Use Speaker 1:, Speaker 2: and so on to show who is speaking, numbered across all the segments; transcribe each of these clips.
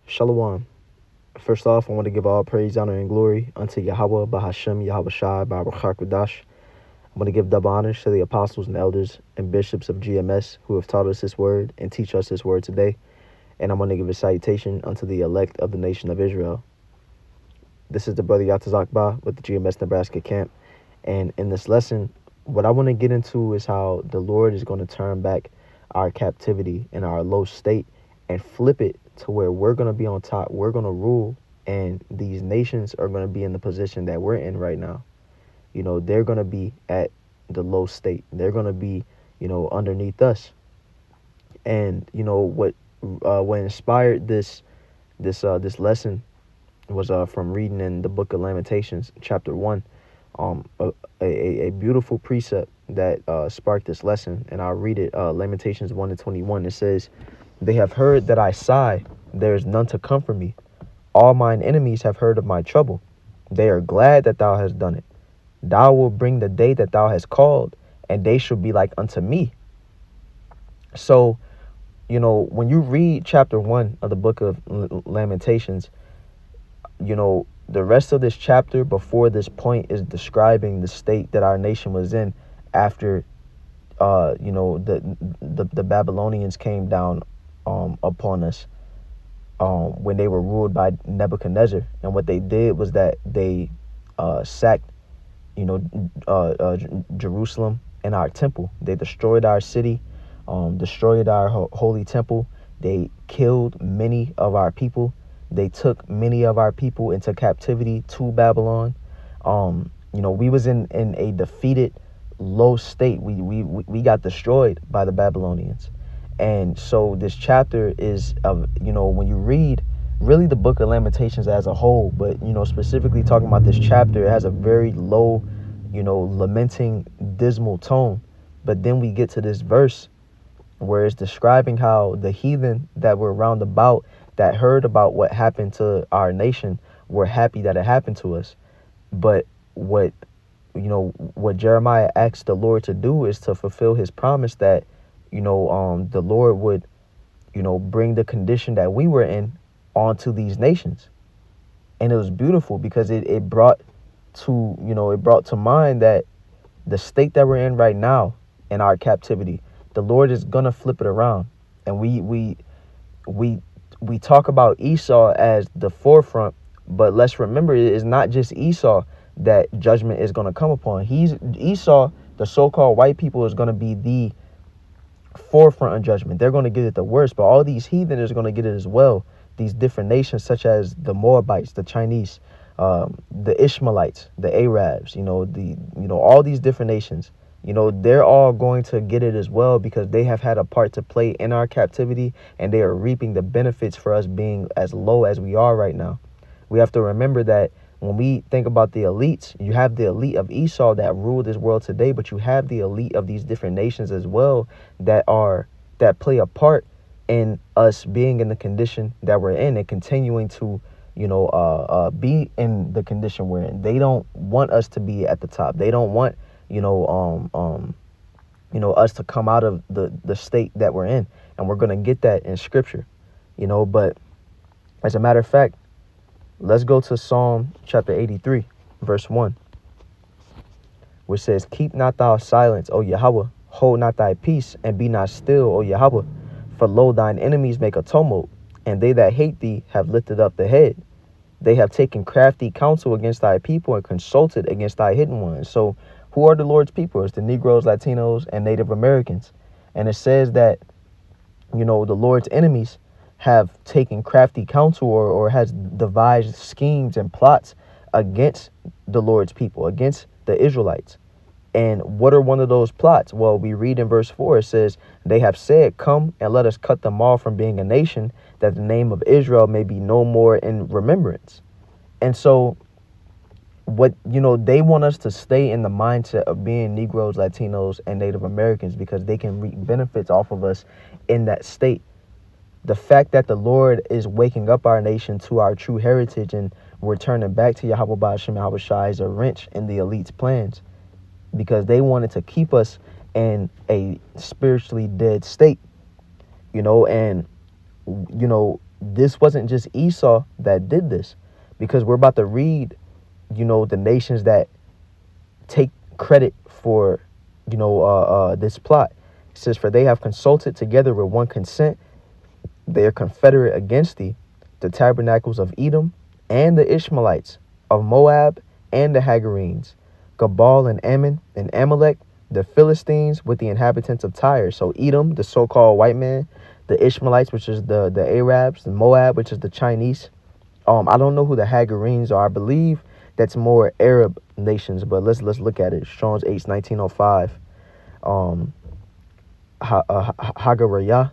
Speaker 1: Shalom. First off, I want to give all praise, honor, and glory unto Yahweh, Bahashem, Yahweh Shai, Baruch HaKadosh. I want to give double honors to the apostles and elders and bishops of GMS who have taught us this word and teach us this word today. And I'm going to give a salutation unto the elect of the nation of Israel. This is the brother Yatazakba with the GMS Nebraska camp. And in this lesson, what I want to get into is how the Lord is going to turn back our captivity and our low state and flip it to where we're going to be on top. We're going to rule, and these nations are going to be in the position that we're in right now. They're going to be at the low state. They're going to be, underneath us. And what inspired this lesson was from reading in the book of Lamentations, chapter 1, a beautiful precept that sparked this lesson. And I'll read it. Lamentations 1:21. It says, "They have heard that I sigh, there is none to comfort me. All mine enemies have heard of my trouble. They are glad that thou hast done it. Thou wilt bring the day that thou hast called, and they shall be like unto me." So, when you read chapter 1 of the book of Lamentations, the rest of this chapter before this point is describing the state that our nation was in after the Babylonians came down upon us when they were ruled by Nebuchadnezzar. And what they did was that they sacked Jerusalem and our temple. They destroyed our city, destroyed our holy temple. They killed many of our people. They took many of our people into captivity to Babylon. We was in a defeated, low state. We got destroyed by the Babylonians. And so this chapter is of, when you read really the book of Lamentations as a whole, but, specifically talking about this chapter, it has a very low, lamenting, dismal tone. But then we get to this verse where it's describing how the heathen that were round about that heard about what happened to our nation were happy that it happened to us. But what Jeremiah asked the Lord to do is to fulfill his promise that, the Lord would, bring the condition that we were in onto these nations. And it was beautiful because it brought to mind that the state that we're in right now in our captivity, the Lord is gonna flip it around. And we talk about Esau as the forefront, but let's remember it is not just Esau that judgment is gonna come upon. Esau, the so-called white people, is gonna be the forefront of judgment. They're going to get it the worst, but all these heathen is going to get it as well. These different nations, such as the Moabites, the Chinese, the Ishmaelites, the Arabs, all these different nations, they're all going to get it as well because they have had a part to play in our captivity, and they are reaping the benefits for us being as low as we are right now. We have to remember that when we think about the elites, you have the elite of Esau that rule this world today, but you have the elite of these different nations as well that play a part in us being in the condition that we're in and continuing to, be in the condition we're in. They don't want us to be at the top. They don't want, us to come out of the state that we're in, and we're gonna get that in Scripture, But as a matter of fact, let's go to Psalm chapter 83, verse 1, which says, "Keep not thou silence, O Yahweh, hold not thy peace, and be not still, O Yahweh. For lo, thine enemies make a tumult, and they that hate thee have lifted up the head. They have taken crafty counsel against thy people and consulted against thy hidden ones." So who are the Lord's people? It's the Negroes, Latinos, and Native Americans. And it says that, the Lord's enemies have taken crafty counsel or has devised schemes and plots against the Lord's people, against the Israelites. And what are one of those plots? Well, we read in verse 4, it says, "They have said, come and let us cut them off from being a nation, that the name of Israel may be no more in remembrance." And so they want us to stay in the mindset of being Negroes, Latinos, and Native Americans because they can reap benefits off of us in that state. The fact that the Lord is waking up our nation to our true heritage and we're turning back to Yahweh Ba'ashem Yahweh Shai is a wrench in the elite's plans because they wanted to keep us in a spiritually dead state, and this wasn't just Esau that did this, because we're about to read, the nations that take credit for, this plot. It says, for they have consulted together with one consent. They are confederate against thee, the tabernacles of Edom, and the Ishmaelites, of Moab, and the Hagarenes, Gabal and Ammon and Amalek, the Philistines with the inhabitants of Tyre. So Edom, the so-called white man, the Ishmaelites, which is the Arabs, the Moab, which is the Chinese. I don't know who the Hagarenes are. I believe that's more Arab nations, but let's look at it. Strong's H 1905. Hagarayah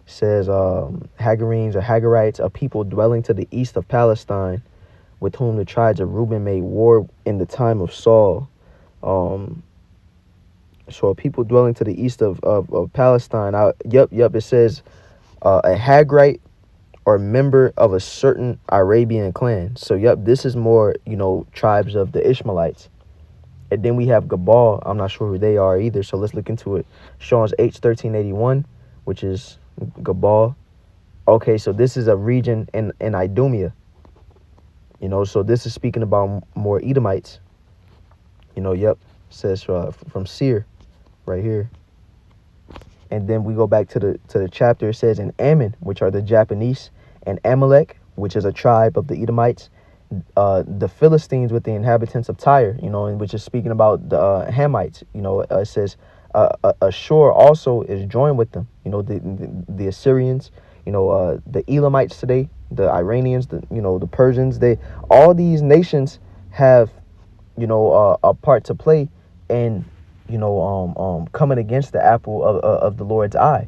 Speaker 1: says Hagarenes or Hagarites, a people dwelling to the east of Palestine, with whom the tribes of Reuben made war in the time of Saul. So a people dwelling to the east of Palestine. It says a Hagarite or member of a certain Arabian clan. So this is more, tribes of the Ishmaelites. And then we have Gabal. I'm not sure who they are either, so let's look into it. Strong's H 1381, which is Gabal. Okay, so this is a region in Idumea. So this is speaking about more Edomites. Says from Seir right here. And then we go back to the chapter. It says, in Ammon, which are the Japanese, and Amalek, which is a tribe of the Edomites, the Philistines with the inhabitants of Tyre, and which is speaking about the Hamites. It says Ashur also is joined with them. The Assyrians, the Elamites today, the Iranians, the Persians. All these nations have, a part to play in, coming against the apple of the Lord's eye.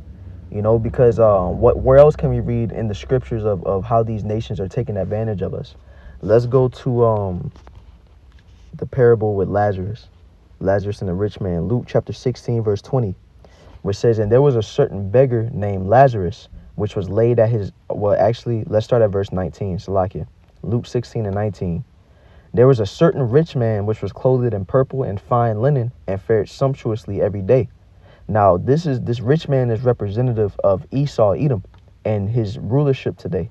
Speaker 1: Because where else can we read in the scriptures of how these nations are taking advantage of us? Let's go to the parable with Lazarus and the rich man. Luke chapter 16, verse 20, which says, and there was a certain beggar named Lazarus, which was laid at his, let's start at verse 19, Salakia. Luke 16 and 19. There was a certain rich man which was clothed in purple and fine linen, and fared sumptuously every day. Now, this rich man is representative of Esau, Edom, and his rulership today.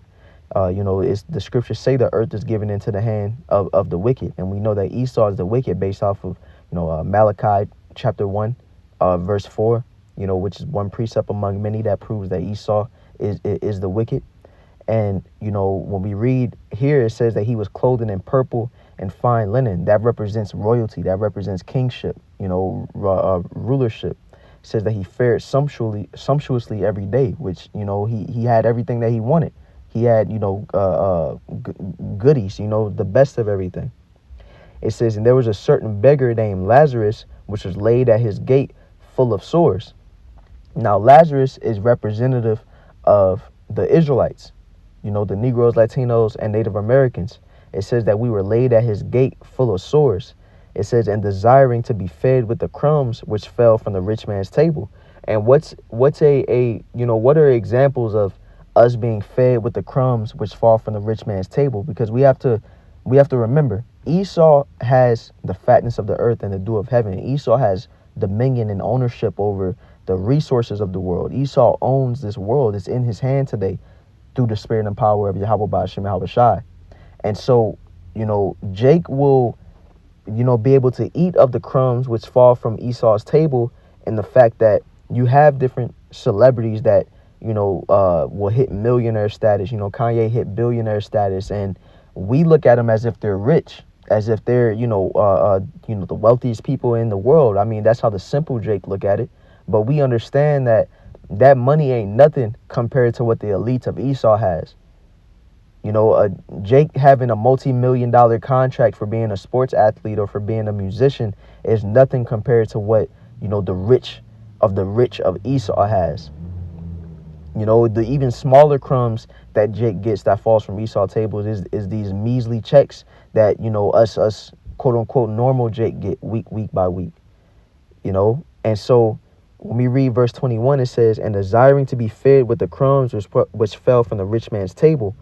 Speaker 1: It's the scriptures say the earth is given into the hand of the wicked, and we know that Esau is the wicked based off of Malachi chapter 1, verse 4. Which is one precept among many that proves that Esau is the wicked. And when we read here, it says that he was clothed in purple and fine linen. That represents royalty. That represents kingship. Rulership. It says that he fared sumptuously every day, which he had everything that he wanted. He had goodies, the best of everything. It says, and there was a certain beggar named Lazarus, which was laid at his gate full of sores. Now Lazarus is representative of the Israelites, the Negroes, Latinos, and Native Americans. It says that we were laid at his gate full of sores. It says, and desiring to be fed with the crumbs which fell from the rich man's table. And what are examples of us being fed with the crumbs which fall from the rich man's table? Because we have to remember, Esau has the fatness of the earth and the dew of heaven. Esau has dominion and ownership over the resources of the world. Esau owns this world. It's in his hand today through the spirit and power of Yahweh Ba'ashem Yahweh Shai. And so, Jake will, be able to eat of the crumbs which fall from Esau's table, and the fact that you have different celebrities that, will hit millionaire status. Kanye hit billionaire status, and we look at them as if they're rich, as if they're, the wealthiest people in the world. I mean, that's how the simple Jake look at it. But we understand that money ain't nothing compared to what the elite of Esau has. Jake having a multi-million-dollar contract for being a sports athlete or for being a musician is nothing compared to what, the rich of Esau has. The even smaller crumbs that Jake gets that falls from Esau tables is these measly checks that, us quote unquote normal Jake get week by week. And so when we read verse 21, it says, and desiring to be fed with the crumbs which fell from the rich man's table.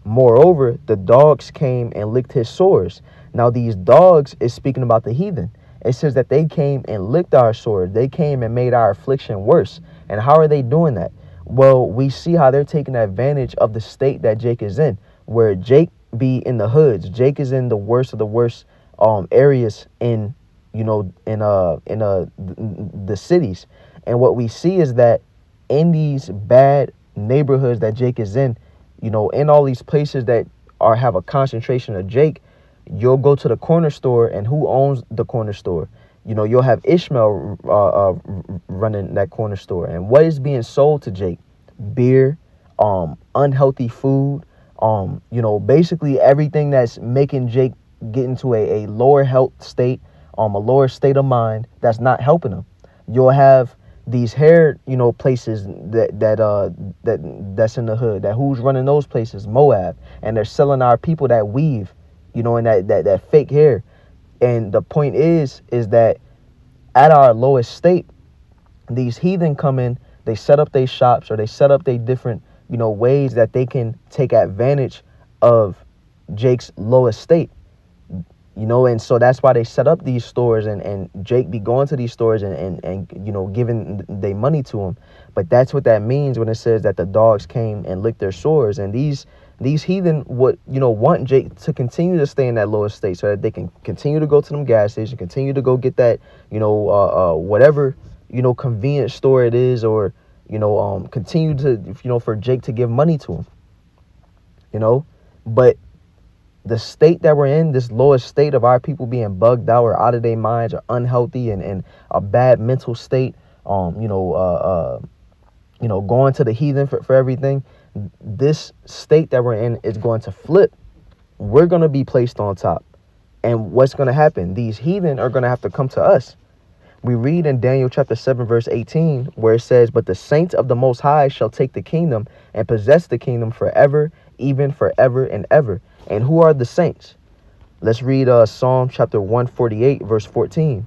Speaker 1: Moreover, the dogs came and licked his sores. Now these dogs is speaking about the heathen. It says that they came and licked our sores. They came and made our affliction worse. And how are they doing that? Well, we see how they're taking advantage of the state that Jake is in, where Jake be in the hoods. Jake is in the worst of the worst areas in, the cities. And what we see is that in these bad neighborhoods that Jake is in, in all these places that have a concentration of Jake, you'll go to the corner store, and who owns the corner store? You'll have Ishmael running that corner store. And what is being sold to Jake? Beer, unhealthy food, basically everything that's making Jake get into a lower health state, a lower state of mind that's not helping him. You'll have these hair, places that's in the hood. That who's running those places? Moab. And they're selling our people that weave, and that fake hair. And the point is that at our lowest state, these heathen come in, they set up their shops, or they set up their different, ways that they can take advantage of Jake's lowest state. And so that's why they set up these stores, and Jake be going to these stores and giving their money to him. But that's what that means when it says that the dogs came and licked their sores. And these heathen would, want Jake to continue to stay in that lowest state so that they can continue to go to them gas stations, continue to go get that, whatever, convenience store it is, or, continue to, for Jake to give money to him, but the state that we're in, this lowest state of our people being bugged out or out of their minds or unhealthy and a bad mental state, going to the heathen for everything, this state that we're in is going to flip. We're going to be placed on top. And what's going to happen? These heathen are going to have to come to us. We read in Daniel chapter 7, verse 18, where it says, "But the saints of the Most High shall take the kingdom and possess the kingdom forever, even forever and ever." And who are the saints? Let's read Psalm chapter 148, verse 14,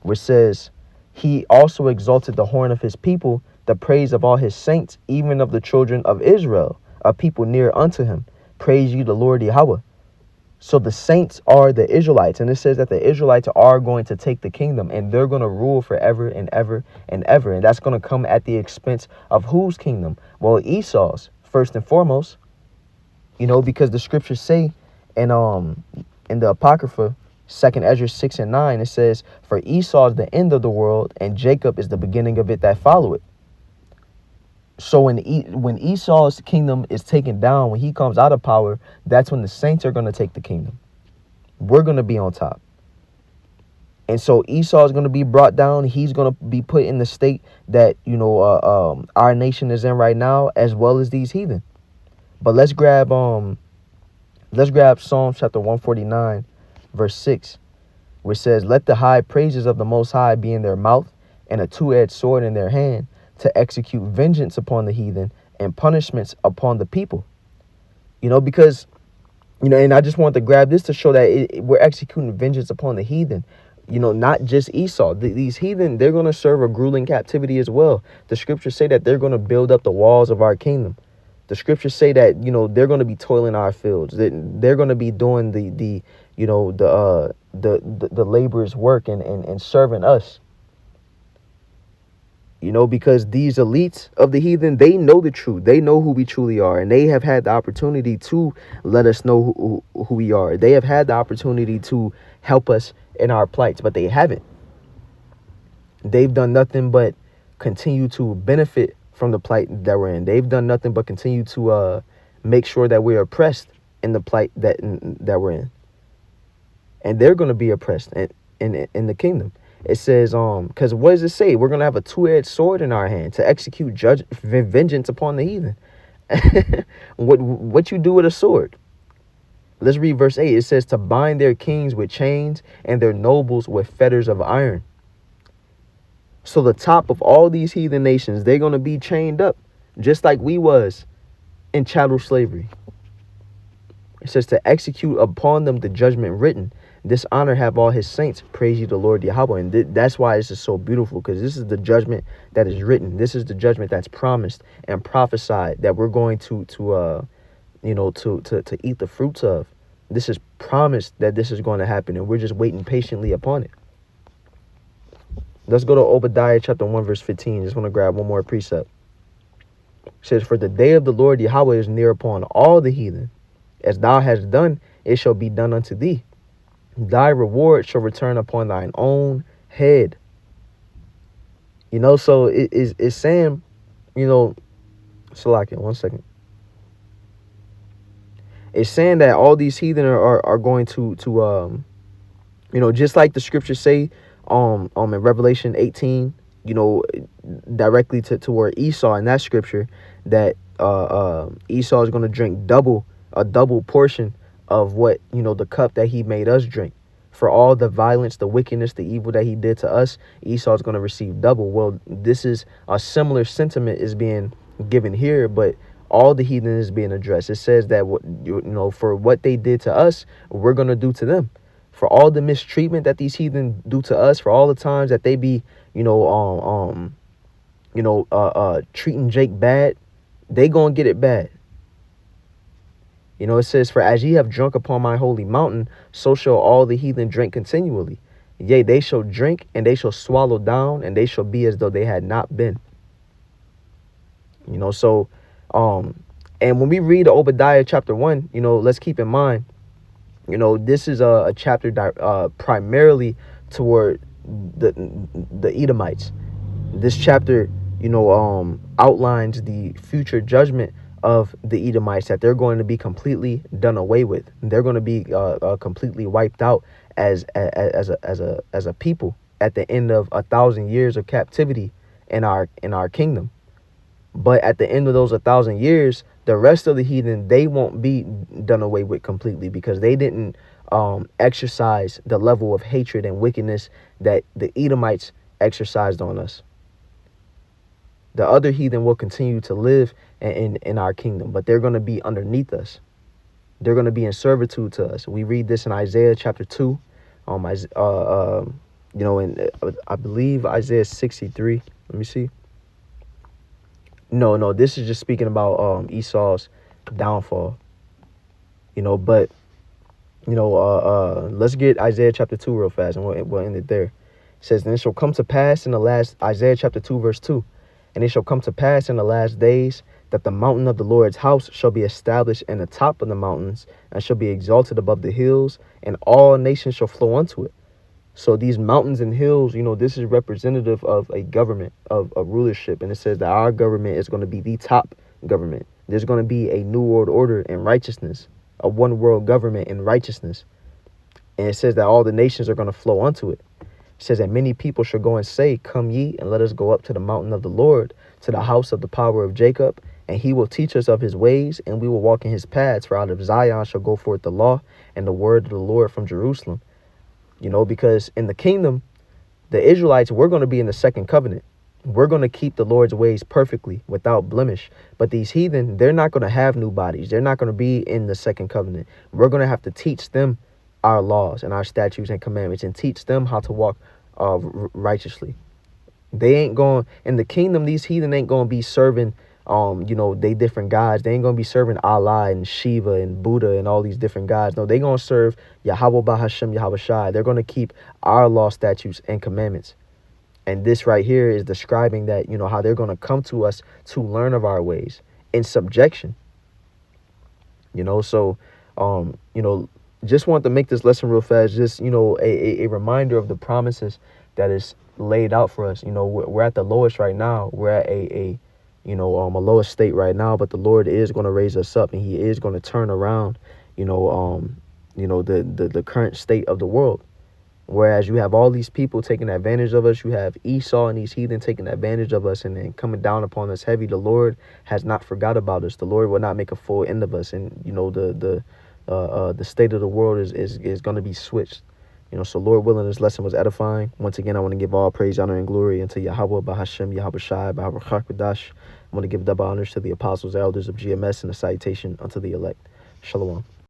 Speaker 1: which says, "He also exalted the horn of his people, the praise of all his saints, even of the children of Israel, a people near unto him. Praise ye the Lord Yahweh." So the saints are the Israelites. And it says that the Israelites are going to take the kingdom, and they're going to rule forever and ever and ever. And that's going to come at the expense of whose kingdom? Well, Esau's, first and foremost. Because the scriptures say in the Apocrypha, 2nd Ezra 6 and 9, it says, "For Esau is the end of the world, and Jacob is the beginning of it that follow it." So when Esau's kingdom is taken down, when he comes out of power, that's when the saints are going to take the kingdom. We're going to be on top. And so Esau is going to be brought down. He's going to be put in the state that, our nation is in right now, as well as these heathen. But let's grab Psalm chapter 149, verse 6, which says, "Let the high praises of the Most High be in their mouth, and a two-edged sword in their hand, to execute vengeance upon the heathen and punishments upon the people." Because, and I just want to grab this to show that we're executing vengeance upon the heathen. Not just Esau. These heathen, they're going to serve a grueling captivity as well. The scriptures say that they're going to build up the walls of our kingdom. The scriptures say that, they're going to be toiling our fields. They're going to be doing the laborer's work and serving us. Because these elites of the heathen, they know the truth. They know who we truly are. And they have had the opportunity to let us know who we are. They have had the opportunity to help us in our plights, but they haven't. They've done nothing but continue to benefit from the plight that we're in. They've done nothing but continue to make sure that we're oppressed in the plight that we're in. And they're going to be oppressed in the kingdom. It says, because what does it say? We're going to have a two-edged sword in our hand to execute vengeance upon the heathen. What you do with a sword? Let's read verse 8. It says, "To bind their kings with chains and their nobles with fetters of iron." So the top of all these heathen nations, they're going to be chained up, just like we was in chattel slavery. It says, "To execute upon them the judgment written. This honor have all his saints. Praise ye the Lord Yahweh." And that's why this is so beautiful, because this is the judgment that is written. This is the judgment that's promised and prophesied that we're going to eat the fruits of. This is promised that this is going to happen, and we're just waiting patiently upon it. Let's go to Obadiah chapter 1 verse 15. Just want to grab one more precept. It says, for the day of the Lord Yahweh is near upon all the heathen. As thou hast done, it shall be done unto thee. Thy reward shall return upon thine own head. So it's saying, Salakia, 1 second. It's saying that all these heathen are going to just like the scriptures say, in Revelation 18, directly to where Esau in that scripture, that Esau is going to drink a double portion of what, the cup that he made us drink. For all the violence, the wickedness, the evil that he did to us, Esau is going to receive double. Well, this is a similar sentiment is being given here, but all the heathen is being addressed. It says that for what they did to us, we're going to do to them. For all the mistreatment that these heathen do to us, for all the times that they be, treating Jake bad, they gonna get it bad. It says, for as ye have drunk upon my holy mountain, so shall all the heathen drink continually. Yea, they shall drink, and they shall swallow down, and they shall be as though they had not been. And when we read Obadiah chapter 1, let's keep in mind, this is a chapter primarily toward the Edomites. This chapter, outlines the future judgment of the Edomites, that they're going to be completely done away with. They're going to be completely wiped out as a people at the end of 1,000 years of captivity in our kingdom. But at the end of those 1,000 years, the rest of the heathen, they won't be done away with completely, because they didn't exercise the level of hatred and wickedness that the Edomites exercised on us. The other heathen will continue to live in our kingdom, but they're going to be underneath us. They're going to be in servitude to us. We read this in Isaiah chapter 2. I believe Isaiah 63. Let me see. No, this is just speaking about Esau's downfall. Let's get Isaiah chapter 2 real fast, and we'll end it there. It says, and it shall come to pass in the last, Isaiah chapter 2 verse 2, and it shall come to pass in the last days that the mountain of the Lord's house shall be established in the top of the mountains, and shall be exalted above the hills, and all nations shall flow unto it. So these mountains and hills, this is representative of a government, of a rulership. And it says that our government is going to be the top government. There's going to be a new world order in righteousness, a one world government in righteousness. And it says that all the nations are going to flow unto it. It says that many people shall go and say, come ye, and let us go up to the mountain of the Lord, to the house of the power of Jacob. And he will teach us of his ways, and we will walk in his paths. For out of Zion shall go forth the law and the word of the Lord from Jerusalem. Because in the kingdom, the Israelites, we're going to be in the second covenant. We're going to keep the Lord's ways perfectly without blemish. But these heathen, they're not going to have new bodies. They're not going to be in the second covenant. We're going to have to teach them our laws and our statutes and commandments, and teach them how to walk righteously. They ain't going, in the kingdom, these heathen ain't going to be serving they different gods. They ain't gonna be serving Allah and Shiva and Buddha and all these different gods. No, they gonna serve Yahweh Bahashem, Yahweh Shai. They're gonna keep our law, statutes, and commandments. And this right here is describing that, how they're gonna come to us to learn of our ways in subjection. Just want to make this lesson real fast. Just, a reminder of the promises that is laid out for us. We're at the lowest right now. We're at a lowest state right now, but the Lord is going to raise us up, and he is going to turn around, the current state of the world. Whereas you have all these people taking advantage of us, you have Esau and these heathen taking advantage of us and then coming down upon us heavy. The Lord has not forgot about us. The Lord will not make a full end of us. And, the state of the world is going to be switched. So Lord willing, this lesson was edifying. Once again, I want to give all praise, honor, and glory unto Yahweh, Bahashem, Yahweh Shai, Baruch Dash. I want to give double honors to the apostles, elders of GMS, and a salutation unto the elect. Shalom.